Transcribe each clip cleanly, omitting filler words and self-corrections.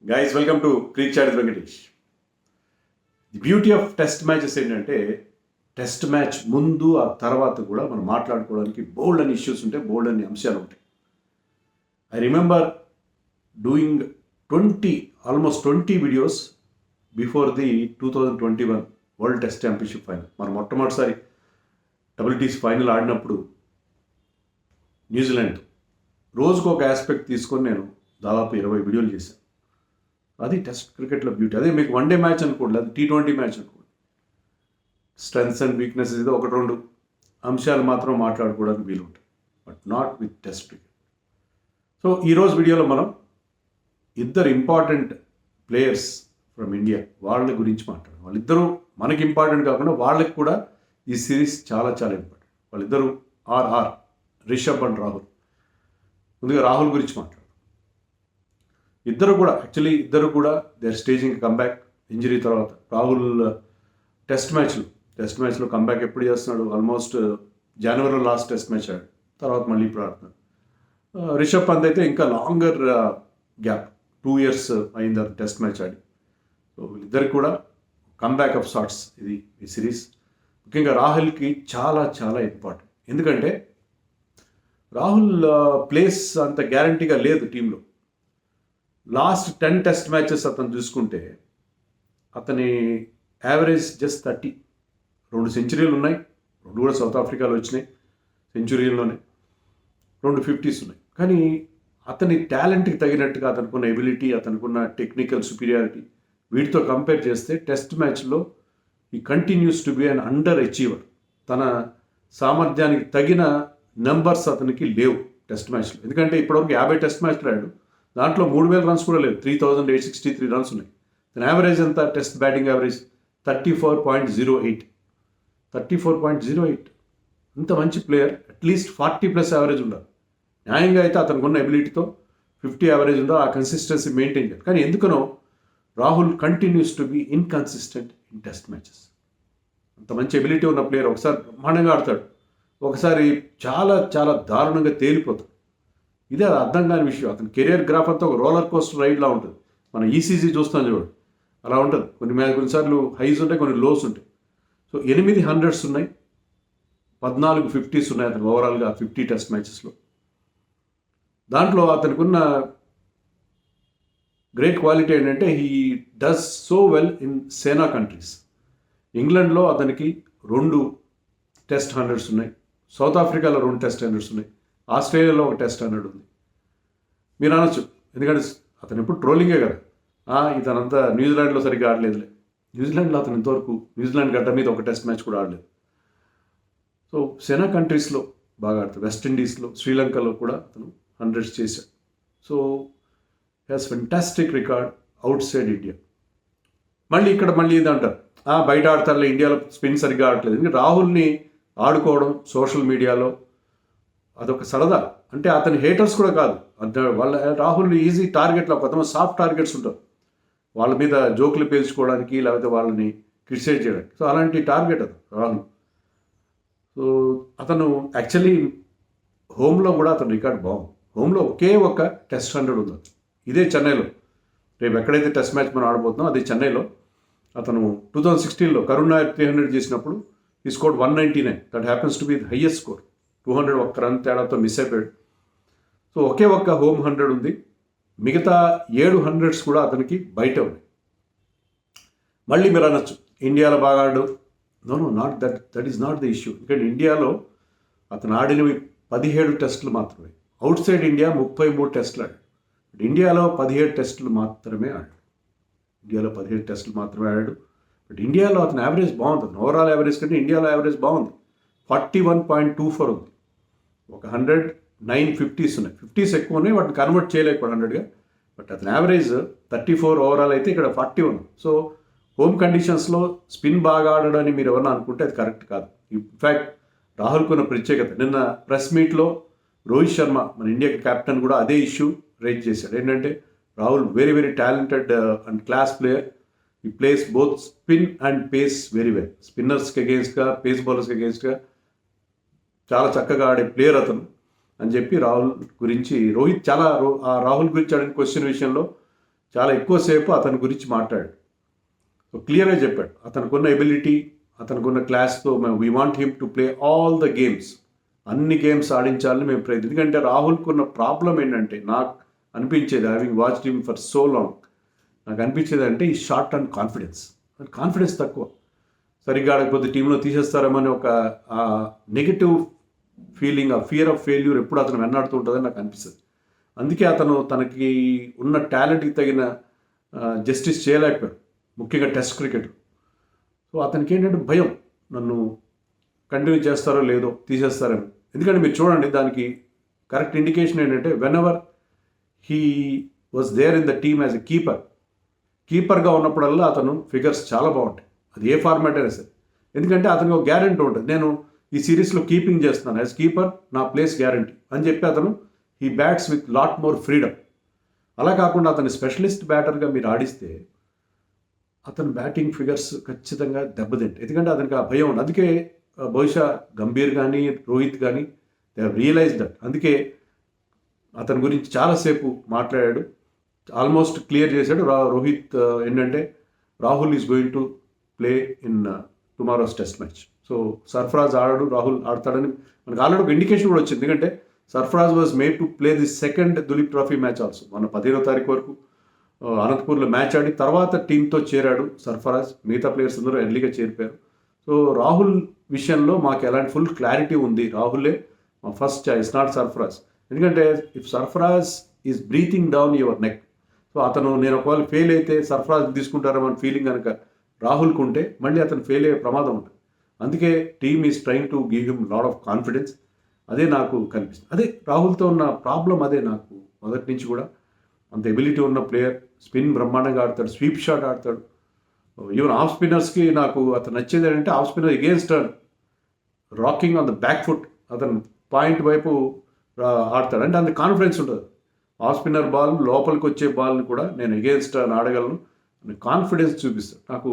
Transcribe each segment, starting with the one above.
Guys welcome to Cric Chat Venkatesh. The beauty of test matches ఏంటంటే test match ముందు ఆ తర్వాత కూడా మనం మాట్లాడుకోవడానికి బోల్డ్ అని ఇష్యూస్ ఉంటాయి, బోల్డ్ అని అంశాలు ఉంటాయి. I remember doing almost 20 videos before the 2021 world test championship final. మనం మొట్టమొదటిసారి WTC ఫైనల్ ఆడినప్పుడు న్యూజిలాండ్ రోజుకు ఒక ఆస్పెక్ట్ తీసుకొని నేను దాదాపు 20 వీడియోలు చేశాను. అది టెస్ట్ క్రికెట్లో బ్యూటీ. అదే మీకు వన్ డే మ్యాచ్ అనుకోండి, అది T20 మ్యాచ్ అనుకోండి, స్ట్రెంగ్స్ అండ్ వీక్నెసెస్ ఏదో ఒకటి రెండు అంశాలు మాత్రం మాట్లాడుకోవడానికి వీలుంటాయి, but not with test cricket. So ఈరోజు వీడియోలో మనం ఇద్దరు ఇంపార్టెంట్ ప్లేయర్స్ ఫ్రమ్ ఇండియా వాళ్ళ గురించి మాట్లాడాలి. వాళ్ళిద్దరూ మనకి ఇంపార్టెంట్ కాకుండా వాళ్ళకి కూడా ఈ సిరీస్ చాలా చాలా ఇంపార్టెంట్. వాళ్ళిద్దరూ రిషబ్ అండ్ రాహుల్. ముందుగా రాహుల్ గురించి మాట్లాడాలి. ఇద్దరు కూడా they are staging comeback injury తర్వాత. రాహుల్ టెస్ట్ మ్యాచ్లో కంబ్యాక్ ఎప్పుడు చేస్తున్నాడు? ఆల్మోస్ట్ జనవరిలో లాస్ట్ టెస్ట్ మ్యాచ్ ఆడాడు, తర్వాత మళ్ళీ ఇప్పుడు ఆడుతున్నాడు. రిషబ్ పంత్ అయితే ఇంకా లాంగర్ గ్యాప్, 2 years అయింది అది టెస్ట్ మ్యాచ్ ఆడి. సో వీళ్ళిద్దరికి కూడా కంబ్యాక్ ఆఫ్ సార్ట్స్ ఇది ఈ సిరీస్. ముఖ్యంగా రాహుల్కి చాలా చాలా ఇంపార్టెంట్. ఎందుకంటే రాహుల్ ప్లేస్ అంత గ్యారంటీగా లేదు టీంలో. లాస్ట్ 10 టెస్ట్ మ్యాచెస్ అతను చూసుకుంటే అతని యావరేజ్ జస్ట్ 30. 2 సెంచరీలు ఉన్నాయి, 2 కూడా సౌత్ ఆఫ్రికాలో వచ్చినాయి సెంచురీల్లోనే, 2 50s ఉన్నాయి. కానీ అతని టాలెంట్కి తగినట్టుగా అతనుకున్న ఎబిలిటీ, అతనుకున్న టెక్నికల్ సుపీరియారిటీ వీటితో కంపేర్ చేస్తే టెస్ట్ మ్యాచ్లో ఈ continues to be an under achiever. తన సామర్థ్యానికి తగిన నెంబర్స్ అతనికి లేవు టెస్ట్ మ్యాచ్లో. ఎందుకంటే ఇప్పటివరకు 50 టెస్ట్ మ్యాచ్లు ఆడాడు, దాంట్లో 3000 రన్స్ కూడా లేవు. 3863 రన్స్ ఉన్నాయి. తన యావరేజ్ ఎంత? Test batting average 34.08. ఇంత మంచి ప్లేయర్ అట్లీస్ట్ 40+ యావరేజ్ ఉండాలి. న్యాయంగా అయితే అతనికి ఉన్న ఎబిలిటీతో 50 యావరేజ్ ఉండాలి. ఆ కన్సిస్టెన్సీ మెయింటైన్ చేయాలి. కానీ ఎందుకనో Rahul continues to be inconsistent in test matches. అంత మంచి ఎబిలిటీ ఉన్న ప్లేయర్ ఒకసారి బ్రహ్మాండంగా ఆడతాడు, ఒకసారి చాలా చాలా దారుణంగా తేలిపోతాడు. ఇదే అది అర్థం కాని విషయం. అతని కెరియర్ గ్రాఫ్ అంతా ఒక రోలర్ కోస్టర్ రైడ్లా ఉంటుంది. మనం ECG చూస్తాం చూడండి, అలా ఉంటుంది. కొన్నిసార్లు హైస్ ఉంటాయి, కొన్ని లోస్ ఉంటాయి. సో 8 100s ఉన్నాయి, 14 50s ఉన్నాయి అతను ఓవరాల్గా 50 టెస్ట్ మ్యాచెస్లో. దాంట్లో అతనికి ఉన్న గ్రేట్ క్వాలిటీ ఏంటంటే he does so well in సేనా కంట్రీస్. ఇంగ్లాండ్లో అతనికి 2 టెస్ట్ 100s ఉన్నాయి, సౌత్ ఆఫ్రికాలో 2 టెస్ట్ 100s ఉన్నాయి, ఆస్ట్రేలియాలో 1 టెస్ట్ 100 ఉంది. మీరు అనొచ్చు, ఎందుకంటే అతను ఎప్పుడు ట్రోలింగే కదా, ఇతనంతా న్యూజిలాండ్లో సరిగ్గా ఆడలేదులే. న్యూజిలాండ్లో అతను ఇంతవరకు న్యూజిలాండ్ గడ్డ మీద 1 టెస్ట్ మ్యాచ్ కూడా ఆడలేదు. సో సెనా కంట్రీస్లో బాగా ఆడుతాడు. వెస్టిండీస్లో, శ్రీలంకలో కూడా అతను 100s చేశాడు. So has fantastic record out side India. మళ్ళీ ఇది అంటారు, బయట ఆడతారులే, ఇండియాలో స్పిన్ సరిగ్గా ఆడట్లేదు. ఎందుకంటే రాహుల్ని ఆడుకోవడం సోషల్ మీడియాలో అదొక సరదా. అంటే అతని హేటర్స్ కూడా కాదు, వాళ్ళ రాహుల్ ఈజీ టార్గెట్లో కొంతమంది సాఫ్ట్ టార్గెట్స్ ఉంటారు, వాళ్ళ మీద జోకులు పేల్చుకోవడానికి, లేకపోతే వాళ్ళని క్రిటిసైజ్ చేయడానికి. సో అలాంటి టార్గెట్ అతను రాహుల్. సో అతను యాక్చువల్లీ హోమ్లో కూడా అతను రికార్డ్ బాగుంది. హోమ్లో ఒకే ఒక టెస్ట్ 100 ఉంది, ఇదే చెన్నైలో. రేపు ఎక్కడైతే టెస్ట్ మ్యాచ్ మనం ఆడబోతున్నాం అది చెన్నైలో. అతను 2016లో కరుణ్ నాయర్ 300 చేసినప్పుడు ఈ score 199. That happens to be the highest score. 200 ఒక్క రన్ తేడాతో మిస్ అయిపోయాడు. సో ఒకే ఒక్క హోమ్ 100 ఉంది, మిగతా 7 100s కూడా అతనికి బయట ఉన్నాయి. మళ్ళీ మీరు అనొచ్చు, ఇండియాలో బాగా ఆడు. Not that is not the issue. ఎందుకంటే ఇండియాలో అతను ఆడినవి 17 టెస్టులు మాత్రమే. అవుట్ సైడ్ ఇండియా 33 టెస్టులు ఆడాడు. ఇండియాలో 17 టెస్టులు మాత్రమే ఆడాడు. బట్ ఇండియాలో అతని యావరేజ్ బాగుంది. ఓవరాల్ యావరేజ్ కంటే ఇండియాలో యావరేజ్ బాగుంది. 41.24 ఉంది. ఒక 100 950s ఉన్నాయి. 50s ఎక్కువ ఉన్నాయి, వాటిని కన్వర్ట్ చేయలేకపోయాడు 100గా. బట్ అతని యావరేజ్ 34 ఓవరాల్ అయితే, ఇక్కడ 41. సో హోమ్ కండిషన్స్లో స్పిన్ బాగా ఆడడని మీరు ఎవరన్నా అనుకుంటే అది కరెక్ట్ కాదు. ఇన్ఫ్యాక్ట్ రాహుల్కి ఉన్న ప్రత్యేకత, నిన్న ప్రెస్ మీట్లో రోహిత్ శర్మ మన ఇండియాకి కెప్టెన్ కూడా అదే ఇష్యూ రైజ్ చేశాడు. ఏంటంటే Rahul very very talented and class player. ఈ plays both spin and pace very well. స్పిన్నర్స్కి అగేన్స్ట్గా, పేస్ బౌలర్స్కి అగేన్స్ట్గా చాలా చక్కగా ఆడే ప్లేయర్ అతను అని చెప్పి రాహుల్ గురించి రాహుల్ గురించి అడిగిన క్వశ్చన్ విషయంలో చాలా ఎక్కువసేపు అతని గురించి మాట్లాడాడు. సో క్లియర్గా చెప్పాడు అతనికున్న ఎబిలిటీ, అతనికున్న క్లాస్తో మేము we want him to play all the games, అన్ని గేమ్స్ ఆడించాలని మేము ప్రయత్నం. ఎందుకంటే రాహుల్కి ఉన్న ప్రాబ్లం ఏంటంటే నాకు అనిపించేది, having watched him for so long, నాకు అనిపించేది అంటే ఈ షార్ట్ టర్మ్ కాన్ఫిడెన్స్ తక్కువ. సరిగ్గా ఆడకపోతే టీంలో తీసేస్తారేమని ఒక నెగిటివ్ ఫీలింగ్, ఆ ఫియర్ ఆఫ్ ఫెయిల్యూర్ ఎప్పుడు అతను వెన్నాడుతూ ఉంటుందని నాకు అనిపిస్తుంది. అందుకే అతను తనకి ఉన్న టాలెంట్కి తగిన జస్టిస్ చేయలేకపోయాడు, ముఖ్యంగా టెస్ట్ క్రికెట్. సో అతనికి ఏంటంటే భయం, నన్ను కంటిన్యూ చేస్తారో లేదో, తీసేస్తారేమో. ఎందుకంటే మీరు చూడండి, దానికి కరెక్ట్ ఇండికేషన్ ఏంటంటే whenever he was there in the team as a కీపర్గా ఉన్నప్పుడల్లా అతను ఫిగర్స్ చాలా బాగుంటాయి, అది ఏ ఫార్మాట్ అయినా సరే. ఎందుకంటే అతనికి ఒక గ్యారంటీ ఉంటుంది, నేను ఈ సిరీస్లో కీపింగ్ చేస్తున్నాను, యాజ్ కీపర్ నా ప్లేస్ గ్యారంటీ అని చెప్పి అతను he bats with lot more freedom. అలా కాకుండా అతని స్పెషలిస్ట్ బ్యాటర్గా మీరు ఆడిస్తే అతని బ్యాటింగ్ ఫిగర్స్ ఖచ్చితంగా దెబ్బతింటాయి. ఎందుకంటే అతనికి ఆ భయం ఉంది. అందుకే బహుశా గంభీర్ కానీ రోహిత్ కానీ దే హ్యావ్ రియలైజ్ దట్. అందుకే అతని గురించి చాలాసేపు మాట్లాడాడు, ఆల్మోస్ట్ క్లియర్ చేశాడు. రోహిత్ ఏంటంటే Rahul is going to play in tomorrow's test match. So Sarfaraz ఆడాడు, రాహుల్ ఆడతాడని మనకు ఆల్రెడీ ఒక ఇండికేషన్ కూడా వచ్చింది. ఎందుకంటే Sarfaraz was made to play the second Duleep trophy match also. మన 15వ తారీఖు వరకు అనంతపూర్లో మ్యాచ్ ఆడి తర్వాత టీంతో చేరాడు సర్ఫరాజ్, మిగతా ప్లేయర్స్ అందరూ ఎర్లీగా చేరిపోయారు. సో రాహుల్ విషయంలో మాకు ఎలాంటి ఫుల్ క్లారిటీ ఉంది, రాహులే మా ఫస్ట్ చాయిస్, నాట్ సర్ఫరాజ్. ఎందుకంటే if Sarfaraz is breathing down your neck, so అతను నేను ఒకవేళ ఫెయిల్ అయితే సర్ఫరాజ్ తీసుకుంటారేమో అని ఫీలింగ్ కనుక రాహుల్కి ఉంటే మళ్ళీ అతను ఫెయిల్ అయ్యే ప్రమాదం ఉంటుంది. అందుకే team is trying to give him lot of confidence. అదే నాకు కనిపిస్తుంది. అదే రాహుల్తో ఉన్న ప్రాబ్లం, అదే నాకు మొదటి నుంచి కూడా. అంత ఎబిలిటీ ఉన్న ప్లేయర్, స్పిన్ బ్రహ్మాండంగా ఆడతాడు, స్వీప్ షాట్ ఆడతాడు. ఈవెన్ ఆఫ్ స్పిన్నర్స్కి నాకు అతను నచ్చేది ఏంటంటే off spinner against turn rocking on the back foot, అతను పాయింట్ వైపు ఆడతాడు. అంటే అంత కాన్ఫిడెన్స్ ఉంటుంది. ఆఫ్ స్పిన్నర్ బాల్ లోపలికి వచ్చే బాల్ని కూడా నేను ఎగేన్స్ట్ టర్న్ ఆడగలను అని కాన్ఫిడెన్స్ చూపిస్తాడు. నాకు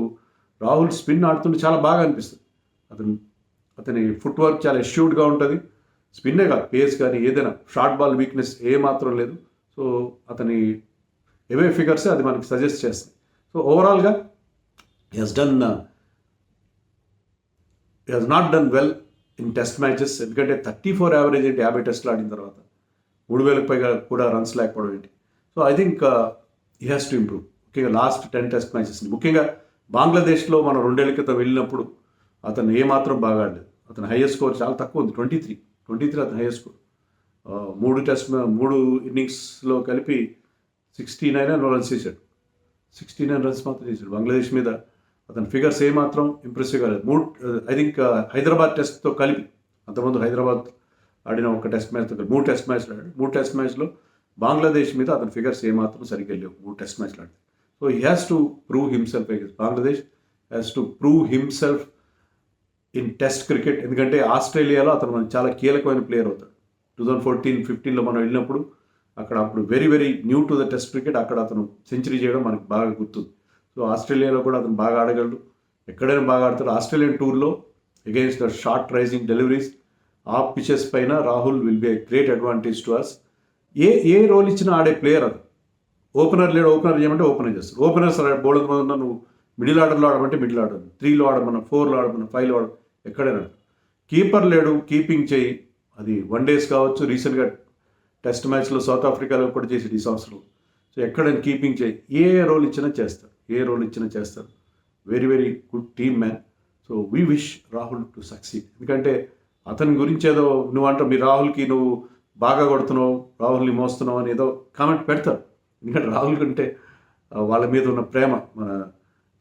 రాహుల్ స్పిన్ ఆడుతుంటే చాలా బాగా అనిపిస్తుంది. అతని ఫుట్ వర్క్ చాలా ఎష్యూర్డ్గా ఉంటుంది. స్పిన్నే కాదు, పేస్ కానీ ఏదైనా షార్ట్ బాల్ వీక్నెస్ ఏమాత్రం లేదు. సో అతని ఎవే ఫిగర్స్ అది మనకి సజెస్ట్ చేస్తాయి. సో ఓవరాల్గా he has not done well in test matches. ఎందుకంటే 34 యావరేజ్ ఏంటి 50 టెస్ట్లు ఆడిన తర్వాత, 3000కి పైగా కూడా రన్స్ లేకపోవడం ఏంటి. So I think he has to improve. ముఖ్యంగా లాస్ట్ 10 టెస్ట్ మ్యాచెస్ని, ముఖ్యంగా బంగ్లాదేశ్లో మనం 2 ఏళ్ల క్రితం వెళ్ళినప్పుడు అతను ఏమాత్రం బాగా ఆడలేదు. అతని హైయెస్ట్ స్కోర్ చాలా తక్కువ ఉంది, 23 అతని హైయెస్ట్ స్కోర్. 3 ఇన్నింగ్స్లో కలిపి 69 రన్స్ చేశాడు. 69 రన్స్ మాత్రం చేశాడు బంగ్లాదేశ్ మీద. అతని ఫిగర్స్ ఏమాత్రం ఇంప్రెసివ్ కాలేదు. ఐ థింక్ హైదరాబాద్ టెస్ట్తో కలిపి, అంతకుముందు హైదరాబాద్ ఆడిన ఒక టెస్ట్ మ్యాచ్తో కలిపి 3 టెస్ట్ మ్యాచ్లు ఆడాడు. 3 టెస్ట్ మ్యాచ్లో బంగ్లాదేశ్ మీద అతని ఫిగర్స్ ఏమాత్రం సరిగ్గా లేవు 3 టెస్ట్ మ్యాచ్లు ఆడితే. So he has to prove himself against Bangladesh, has to prove himself in test cricket. ఎందుకంటే ఆస్ట్రేలియాలో అతను మనకి చాలా కీలకమైన ప్లేయర్ అవుతాడు. 2014-15లో మనం వెళ్ళినప్పుడు అప్పుడు very very new to the test cricket, అక్కడ అతను సెంచరీ చేయడం మనకి బాగా గుర్తుంది. సో ఆస్ట్రేలియాలో కూడా అతను బాగా ఆడగలడు, ఎక్కడైనా బాగా ఆడతాడు. ఆస్ట్రేలియన్ టూర్లో against the short rising deliveries of pitches పైన Rahul will be a great advantage to us. ఏ రోల్ ఇచ్చినా ఆడే ప్లేయర్ అది. ఓపెనర్ లేడు, ఓపెనర్ చేయమంటే ఓపెనర్ చేస్తారు. ఓపెనర్స్ బౌలర్ మీద నువ్వు మిడిల్ ఆర్డర్లో ఆడమంటే మిడిల్ ఆర్డర్, 3లో ఆడమన్నా, 4లో ఆడమన్నా, 5లో ఆడ, ఎక్కడైనా. కీపర్ లేడు, కీపింగ్ చేయి. అది 1 డేస్ కావచ్చు, రీసెంట్గా టెస్ట్ మ్యాచ్లో సౌత్ ఆఫ్రికాలో కూడా చేసాడు ఈ సంవత్సరం. సో ఎక్కడైనా కీపింగ్ చేయి, ఏ రోల్ ఇచ్చినా చేస్తారు. Very very good team man. So we wish Rahul to succeed. ఎందుకంటే అతని గురించి ఏదో నువ్వు అంటావు, మీ రాహుల్కి నువ్వు బాగా కొడుతున్నావు, రాహుల్ని మోస్తున్నావు అని ఏదో కామెంట్ పెడతారు. ఎందుకంటే రాహుల్ కంటే వాళ్ళ మీద ఉన్న ప్రేమ మన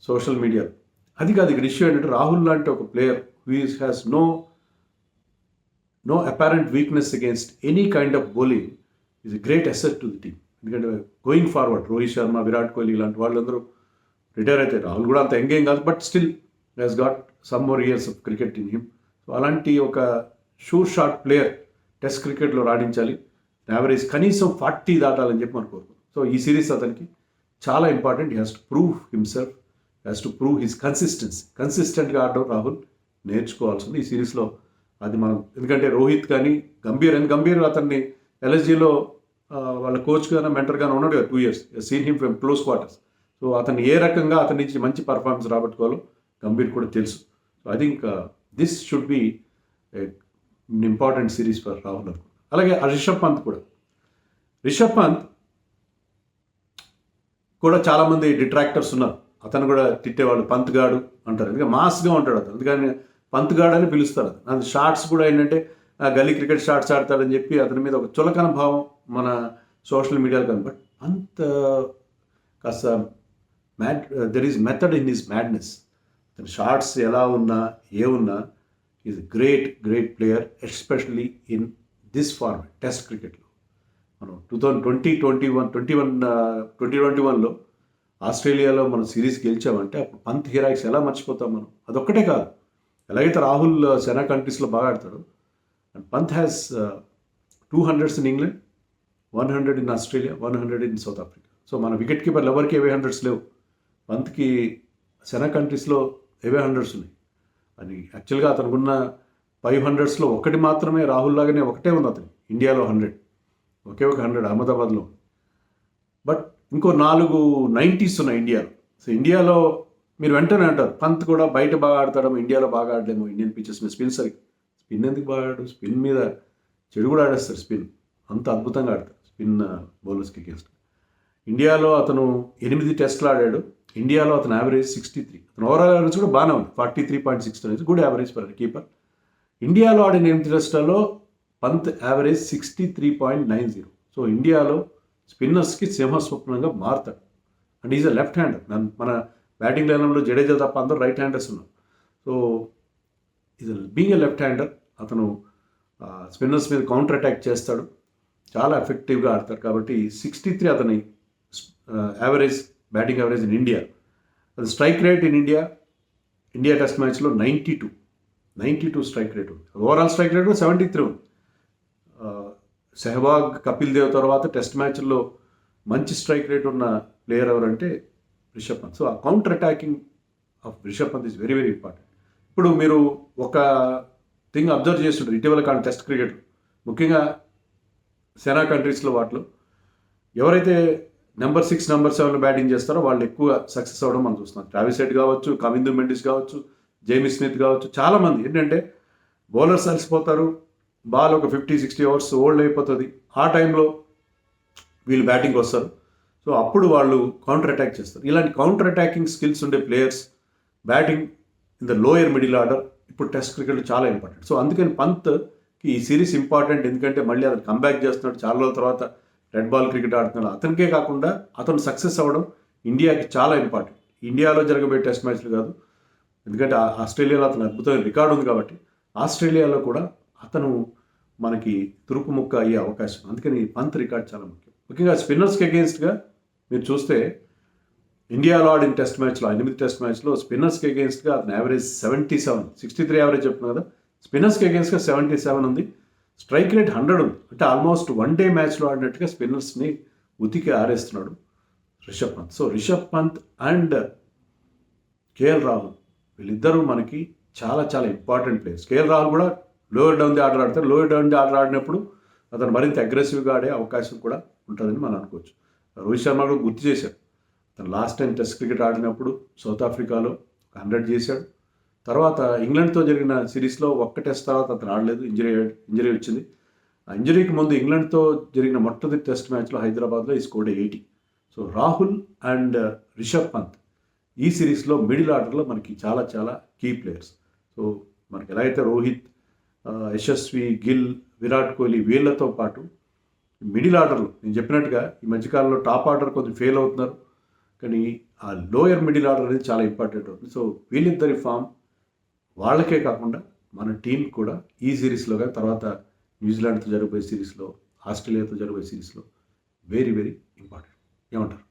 సోషల్ మీడియాలో. అది కాదు ఇక్కడ ఇష్యూ ఏంటంటే, రాహుల్ లాంటి ఒక player who has no apparent weakness against any kind of bowling is a great asset to the team. ఎందుకంటే గోయింగ్ ఫార్వర్డ్ రోహిత్ శర్మ, విరాట్ కోహ్లీ ఇలాంటి వాళ్ళందరూ రిటైర్ అయితే, రాహుల్ కూడా అంత యంగ్ ఏం కాదు, but still has got some more years of cricket in him. So అలాంటి ఒక షూర్ షాట్ ప్లేయర్ టెస్ట్ క్రికెట్లో రాణించాలి, యావరేజ్ కనీసం 40 దాటాలని చెప్పి మనం కోరుకుంటాం. సో ఈ సిరీస్ అతనికి చాలా important. He has to prove himself, has to prove his కన్సిస్టెంట్గా ఆడడం రాహుల్ నేర్చుకోవాల్సింది ఈ సిరీస్లో. అది మనం, ఎందుకంటే రోహిత్ కానీ గంభీర్ అతన్ని ఎల్ఎస్జీలో వాళ్ళ కోచ్గానే మెంటర్గానే ఉన్నాడు కదా 2 years, seen him from close quarters. So అతను ఏ రకంగా అతని నుంచి మంచి పర్ఫార్మెన్స్ రాబట్టుకోవాలో గంభీర్ కూడా తెలుసు. So I think this should be important series for Rahul అనుకుంటా. అలాగే రిషబ్ పంత్ కూడా చాలామంది డిట్రాక్టర్స్ ఉన్నారు. అతను కూడా తిట్టేవాళ్ళు పంత్ గాడు అంటారు, ఎందుకంటే మాస్గా ఉంటాడు అతను, అందుకని పంత్ గాడు అని పిలుస్తారు. అది షార్ట్స్ కూడా ఏంటంటే గల్లీ క్రికెట్ షార్ట్స్ ఆడతాడని చెప్పి అతని మీద ఒక చులకన భావం మన సోషల్ మీడియాలో కానీ. బట్ పంత్ కాస్త there is method in his madness. అతని షార్ట్స్ ఎలా ఉన్నా ఏమున్నా is great player, especially in this format test క్రికెట్లో. మనం 2021లో ఆస్ట్రేలియాలో మనం సిరీస్ గెలిచామంటే అప్పుడు పంత్ హీరాయిక్స్ ఎలా మర్చిపోతాం మనం. అదొక్కటే కాదు, ఎలాగైతే రాహుల్ సెనా కంట్రీస్లో బాగా ఆడతాడు, and Pant has 200s in England, 100 in Australia, 100 in south Africa. So మన వికెట్ కీపర్లు ఎవరికి అవే 100s లేవు. పంత్కి సెనా కంట్రీస్లో అవే 100s ఉన్నాయి. అని యాక్చువల్గా అతనుకున్న 500sలో ఒకటి మాత్రమే రాహుల్ లాగానే ఒకటే ఉంది అతను ఇండియాలో 100, ఒకే ఒక 100 అహ్మదాబాద్లో. బట్ ఇంకో 4 90s ఉన్నాయి ఇండియాలో. సో ఇండియాలో మీరు వెంటనే అంటారు పంత్ కూడా బయట బాగా ఆడతాడేమో, ఇండియాలో బాగా ఆడలేమో ఇండియన్ పిచెస్ మీద. స్పిన్ ఎందుకు బాగా ఆడు, స్పిన్ మీద చెడు కూడా ఆడేస్తారు. స్పిన్ అంత అద్భుతంగా ఆడతారు స్పిన్ బౌలర్స్కి అగేన్స్ట్. ఇండియాలో అతను 8 టెస్ట్లు ఆడాడు. ఇండియాలో అతను యావరేజ్ 63. అతను ఓవరాల్ యావరేజ్ కూడా బాగానే ఉంది, 43.6 అనేది గుడ్ యావరేజ్ ఫర్ కీపర్. ఇండియాలో ఆడిన 8 టెస్టులలో పంత్ యావరేజ్ 63.90. సో ఇండియాలో స్పిన్నర్స్కి సింహస్వప్నంగా మారుతాడు. And is a left hander. మన బ్యాటింగ్ లైన్లో జడేజా తప్ప అందరూ రైట్ హ్యాండర్స్ ఉన్నారు. So is being a left hander, అతను స్పిన్నర్స్ మీద కౌంటర్ అటాక్ చేస్తాడు, చాలా ఎఫెక్టివ్గా ఆడతాడు. కాబట్టి 63 అతని average, batting average in India. అది strike rate in India test మ్యాచ్లో 92 స్ట్రైక్ రేట్ ఉంది. ఓవరాల్ స్ట్రైక్ రేట్ కూడా 73 ఉంది. సెహ్వాగ్, కపిల్ దేవ్ తర్వాత టెస్ట్ మ్యాచ్ల్లో మంచి స్ట్రైక్ రేట్ ఉన్న ప్లేయర్ ఎవరంటే రిషబ్ పంత్. సో ఆ counter attacking of Rishabh Pant is very important. ఇప్పుడు మీరు ఒక థింగ్ అబ్జర్వ్ చేస్తుంటారు ఇటీవల కాని టెస్ట్ క్రికెట్, ముఖ్యంగా సెనా కంట్రీస్లో వాటిలో ఎవరైతే నెంబర్ 6, నెంబర్ 7 బ్యాటింగ్ చేస్తారో వాళ్ళు ఎక్కువ సక్సెస్ అవ్వడం మనం చూస్తున్నాం. ట్రావిస్ హెడ్ కావచ్చు, కమిందు మెండిస్ కావచ్చు, జేమీ స్మిత్ కావచ్చు. చాలామంది ఏంటంటే బౌలర్స్ అలసిపోతారు, బాల్ ఒక 50-60 ఓవర్స్ ఓల్డ్ అయిపోతుంది, ఆ టైంలో వీళ్ళు బ్యాటింగ్ వస్తారు. సో అప్పుడు వాళ్ళు కౌంటర్ అటాక్ చేస్తారు. ఇలాంటి కౌంటర్ అటాకింగ్ స్కిల్స్ ఉండే players batting in the lower middle order ఇప్పుడు టెస్ట్ క్రికెట్లో చాలా ఇంపార్టెంట్. సో అందుకని పంత్కి ఈ సిరీస్ ఇంపార్టెంట్, ఎందుకంటే మళ్ళీ అతను కంబ్యాక్ చేస్తున్నాడు, చాలా రోజుల తర్వాత రెడ్ బాల్ క్రికెట్ ఆడుతున్నాడు. అతనికే కాకుండా అతను సక్సెస్ అవ్వడం ఇండియాకి చాలా ఇంపార్టెంట్. ఇండియాలో జరగబోయే టెస్ట్ మ్యాచ్లు కాదు, ఎందుకంటే ఆస్ట్రేలియాలో అతను అద్భుతమైన రికార్డు ఉంది కాబట్టి ఆస్ట్రేలియాలో కూడా అతను మనకి తురుపు ముక్క అయ్యే అవకాశం. అందుకని పంత్ రికార్డ్ చాలా ముఖ్యం. ముఖ్యంగా స్పిన్నర్స్కి అగేన్స్ట్గా మీరు చూస్తే ఇండియాలో ఆడిన టెస్ట్ మ్యాచ్లో 8 టెస్ట్ మ్యాచ్లో స్పిన్నర్స్కి అగేన్స్ట్గా అతను యావరేజ్ 77, 63 యావరేజ్ చెప్తున్నాను కదా, స్పిన్నర్స్కి అగేన్స్ట్గా 77 ఉంది. స్ట్రైక్ రేట్ 100 ఉంది. అంటే ఆల్మోస్ట్ వన్ డే మ్యాచ్లో ఆడినట్టుగా స్పిన్నర్స్ని ఉతికి ఆరేస్తున్నాడు Rishabh Pant. So Rishabh Pant and KL Rahul వీళ్ళిద్దరూ మనకి చాలా ఇంపార్టెంట్ ప్లేయర్స్. కేఎల్ రాహుల్ కూడా లోయర్ డౌన్ ది ఆర్డర్ ఆడతారు. లోయర్ డౌన్ ది ఆర్డర్ ఆడినప్పుడు అతను మరింత అగ్రెసివ్గా ఆడే అవకాశం కూడా ఉంటుందని మనం అనుకోవచ్చు. రోహిత్ శర్మ కూడా గుర్తు చేశాడు, అతను లాస్ట్ టైం టెస్ట్ క్రికెట్ ఆడినప్పుడు సౌత్ ఆఫ్రికాలో 100 చేశాడు. తర్వాత ఇంగ్లాండ్తో జరిగిన సిరీస్లో ఒక్క టెస్ట్ తర్వాత అతను ఆడలేదు, ఇంజరీ వచ్చింది. ఆ ఇంజరీకి ముందు ఇంగ్లాండ్తో జరిగిన మొట్టమొదటి టెస్ట్ మ్యాచ్లో హైదరాబాద్లో he scored 80. So Rahul and Rishabh Pant ఈ సిరీస్లో మిడిల్ ఆర్డర్లో మనకి చాలా కీ ప్లేయర్స్. సో మనకి ఎలా అయితే రోహిత్, యశస్వి, గిల్, విరాట్ కోహ్లీ వీళ్ళతో పాటు మిడిల్ ఆర్డర్లో నేను చెప్పినట్టుగా ఈ మధ్యకాలంలో టాప్ ఆర్డర్ కొంచెం ఫెయిల్ అవుతున్నారు, కానీ ఆ లోయర్ మిడిల్ ఆర్డర్ అనేది చాలా ఇంపార్టెంట్ అవుతుంది. సో వీళ్ళిద్దరి ఫామ్ వాళ్ళకే కాకుండా మన టీం కూడా ఈ సిరీస్లో కానీ తర్వాత న్యూజిలాండ్తో జరగబోయే సిరీస్లో, ఆస్ట్రేలియాతో జరగబోయే సిరీస్లో వెరీ ఇంపార్టెంట్. ఏమంటారు?